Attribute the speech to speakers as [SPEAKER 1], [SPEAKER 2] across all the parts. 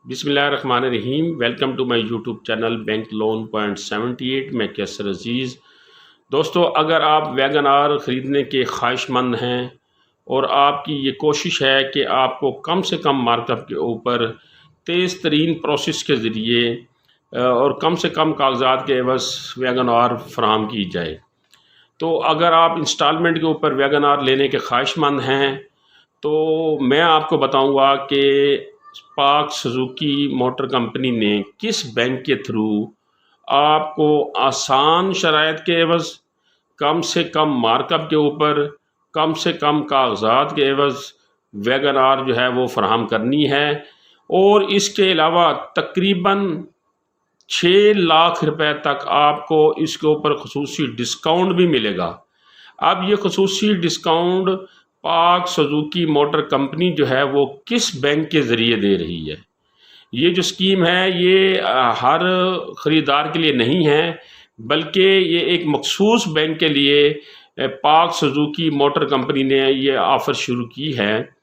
[SPEAKER 1] बिस्मिल्लाहिर्रहमानिर्रहीम। Welcome to my YouTube channel bank loan point 78। मैं कैसर अजीज़। दोस्तों, अगर आप वैगन आर ख़रीदने के ख्वाहिशमंद हैं और आपकी ये कोशिश है कि आपको कम से कम मार्कअप के ऊपर तेज़ तरीन प्रोसेस के ज़रिए और कम से कम कागजात के एवज़ वैगन आर फराहम की जाए, तो अगर आप इंस्टॉलमेंट के ऊपर वैगन आर लेने के ख्वाहिशमंद हैं तो मैं आपको बताऊंगा कि स्पार्क सुजुकी मोटर कंपनी ने किस बैंक के थ्रू आपको आसान शराइत के एवज़ कम से कम मार्कअप के ऊपर कम से कम कागजात के एवज़ वैगन आर जो है वो फराहम करनी है। और इसके अलावा तकरीबन 6 लाख रुपए तक आपको इसके ऊपर खसूसी डिस्काउंट भी मिलेगा। अब ये खसूसी डिस्काउंट पाक सुजुकी मोटर कंपनी जो है वो किस बैंक के ज़रिए दे रही है। ये जो स्कीम है ये हर ख़रीदार के लिए नहीं है, बल्कि ये एक मखसूस बैंक के लिए पाक सुजुकी मोटर कंपनी ने ये ऑफ़र शुरू की है।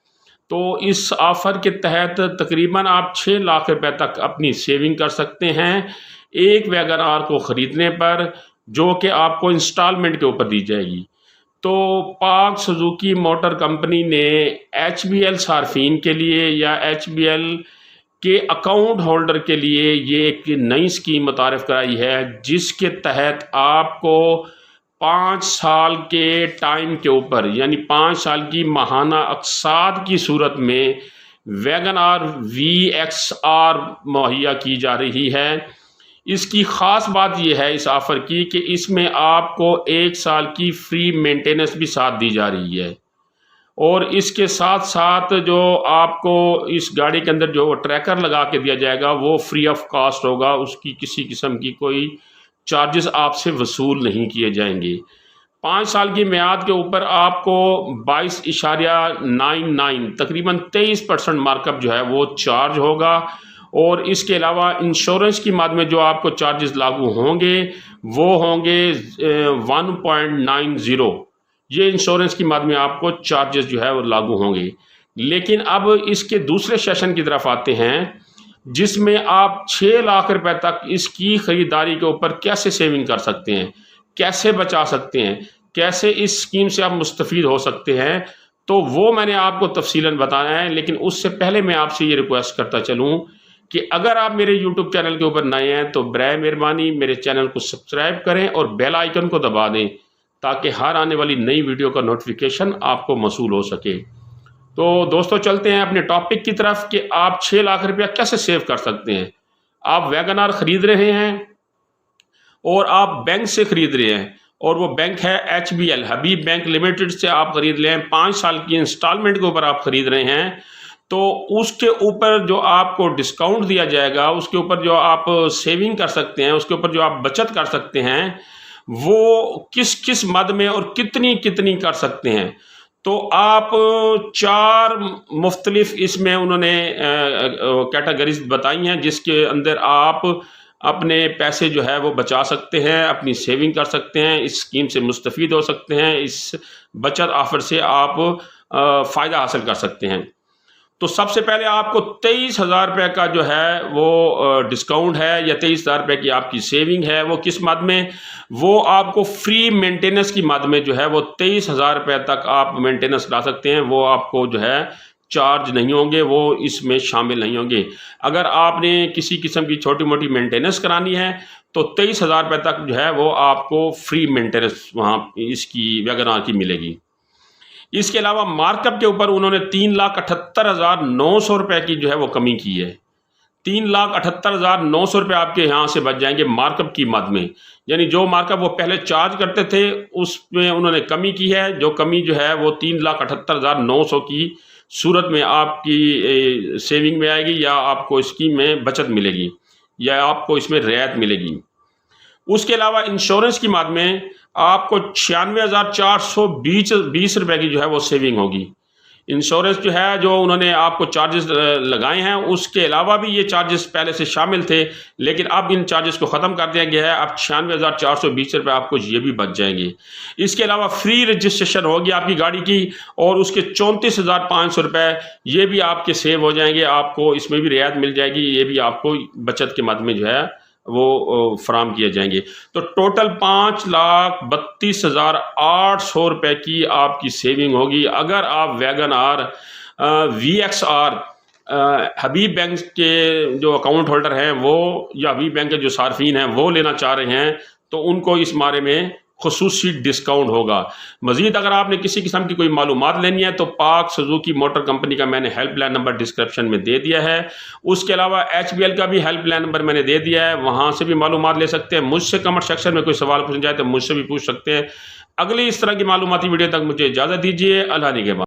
[SPEAKER 1] तो इस ऑफ़र के तहत तकरीबन आप 6 लाख रुपए तक अपनी सेविंग कर सकते हैं एक वैगन आर को ख़रीदने पर, जो कि आपको इंस्टॉलमेंट के ऊपर दी जाएगी। तो पाक सुजुकी मोटर कंपनी ने HBL सार्फिन के लिए या HBL के अकाउंट होल्डर के लिए ये एक नई स्कीम मुतारिफ़ कराई है, जिसके तहत आपको 5 साल के टाइम के ऊपर यानी 5 साल की माहाना अक़सात की सूरत में वैगन आर VXR मुहैया की जा रही है। इसकी ख़ास बात यह है इस ऑफ़र की कि इसमें आपको 1 साल की फ्री मेंटेनेंस भी साथ दी जा रही है, और इसके साथ साथ जो आपको इस गाड़ी के अंदर जो ट्रैकर लगा के दिया जाएगा वो फ्री ऑफ कॉस्ट होगा। उसकी किसी किस्म की कोई चार्जेस आपसे वसूल नहीं किए जाएंगे। 5 साल की मियाद के ऊपर आपको 22.99 तकरीबन 23% मार्कअप जो है वो चार्ज होगा। और इसके अलावा इंश्योरेंस की मद में जो आपको चार्जेस लागू होंगे वो होंगे 1.90। ये इंश्योरेंस की मद में आपको चार्जेस जो है वो लागू होंगे। लेकिन अब इसके दूसरे सेशन की तरफ आते हैं, जिसमें आप 6 लाख रुपए तक इसकी ख़रीदारी के ऊपर कैसे सेविंग कर सकते हैं, कैसे बचा सकते हैं, कैसे इस स्कीम से आप मुस्तफ़ीद हो सकते हैं, तो वो मैंने आपको तफसीलन बताया है। लेकिन उससे पहले मैं आपसे ये रिक्वेस्ट करता चलूँ कि अगर आप मेरे YouTube चैनल के ऊपर नए हैं तो बराए मेहरबानी मेरे चैनल को सब्सक्राइब करें और बेल आइकन को दबा दें, ताकि हर आने वाली नई वीडियो का नोटिफिकेशन आपको मौसूल हो सके। तो दोस्तों, चलते हैं अपने टॉपिक की तरफ कि आप 6 लाख रुपया कैसे सेव कर सकते हैं। आप वैगन आर ख़रीद रहे हैं और आप बैंक से ख़रीद रहे हैं, और वो बैंक है HBL हबीब बैंक लिमिटेड से आप ख़रीद लें। 5 साल की इंस्टॉलमेंट के ऊपर आप ख़रीद रहे हैं, तो उसके ऊपर जो आपको डिस्काउंट दिया जाएगा, उसके ऊपर जो आप सेविंग कर सकते हैं, उसके ऊपर जो आप बचत कर सकते हैं, वो किस किस मद में और कितनी कितनी कर सकते हैं। तो आप 4 मुख्तलिफ इसमें उन्होंने कैटेगरीज बताई हैं, जिसके अंदर आप अपने पैसे जो है वो बचा सकते हैं, अपनी सेविंग कर सकते हैं, इस स्कीम से मुस्तफ़ीद हो सकते हैं, इस बचत ऑफ़र से आप फ़ायदा हासिल कर सकते हैं। तो सबसे पहले आपको 23,000 रुपये का जो है वो डिस्काउंट है, या 23,000 रुपये की आपकी सेविंग है। वो किस मद में? वो आपको फ्री मेंटेनेंस की मद में जो है वो 23,000 रुपये तक आप मेंटेनेंस ला सकते हैं। वो आपको जो है चार्ज नहीं होंगे, वो इसमें शामिल नहीं होंगे। अगर आपने किसी किस्म की छोटी मोटी मेंटेनेंस करानी है तो 23,000 रुपये तक जो है वो आपको फ्री मेंटेनेंस वहाँ इसकी वैगन आर की मिलेगी। इसके अलावा मार्कअप के ऊपर उन्होंने 3,78,900 रुपये की जो है वो कमी की है। 3,78,900 रुपये आपके यहाँ से बच जाएंगे मार्कअप की मद में। यानी जो मार्कअप वो पहले चार्ज करते थे उसमें उन्होंने कमी की है। जो कमी जो है वो 3,78,900 की सूरत में आपकी सेविंग में आएगी, या आपको स्कीम में बचत मिलेगी, या आपको इसमें रियायत मिलेगी। उसके अलावा इंश्योरेंस की मद में आपको 96,420 रुपये की जो है वो सेविंग होगी। इंश्योरेंस जो है, जो उन्होंने आपको चार्जेस लगाए हैं, उसके अलावा भी ये चार्जेस पहले से शामिल थे, लेकिन अब इन चार्जेस को ख़त्म कर दिया गया है। अब 96,420 रुपये आपको ये भी बच जाएंगे। इसके अलावा फ्री रजिस्ट्रेशन होगी आपकी गाड़ी की, और उसके 34,500 रुपये ये भी आपके सेव हो जाएंगे। आपको इसमें भी रियायत मिल जाएगी, ये भी आपको बचत के मद में जो है वो फराम किए जाएंगे। तो टोटल 5,32,800 रुपये की आपकी सेविंग होगी अगर आप Wagon R VXR Habib bank के जो अकाउंट होल्डर हैं वो, या हबीब बैंक के जो सार्फिन हैं वो लेना चाह रहे हैं, तो उनको इस बारे में खुसूसी डिस्काउंट होगा। मज़ीद अगर आपने किसी किस्म की कोई मालूमात लेनी है तो पाक सुजुकी मोटर कंपनी का मैंने हेल्पलाइन नंबर डिस्क्रिप्शन में दे दिया है। उसके अलावा HBL का भी हेल्पलाइन नंबर मैंने दे दिया है, वहाँ से भी मालूमात ले सकते हैं। मुझसे कमेंट सेक्शन में कोई सवाल पूछना चाहे तो मुझसे भी पूछ सकते हैं। अगली इस तरह की मालूमाती वीडियो तक मुझे इजाज़त दीजिए। अल्लाह निगहबान।